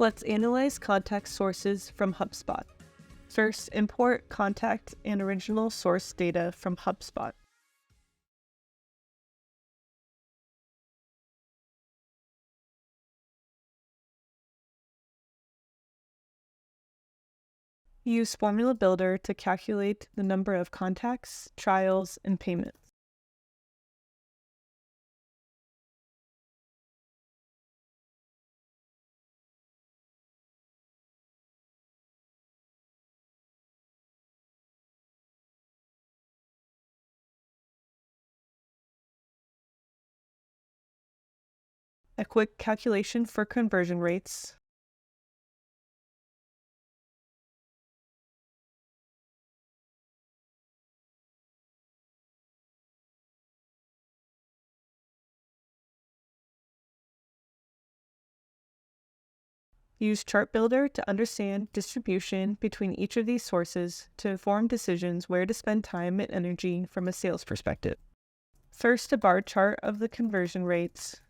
Let's analyze contact sources from HubSpot. First, import contact and original source data from HubSpot. Use Formula Builder to calculate the number of contacts, trials, and payments. A quick calculation for conversion rates. Use Chart Builder to understand distribution between each of these sources to inform decisions where to spend time and energy from a sales perspective. First, a bar chart of the conversion rates.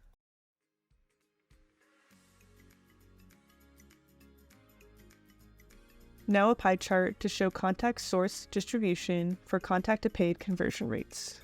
Now a pie chart to show contact source distribution for contact to paid conversion rates.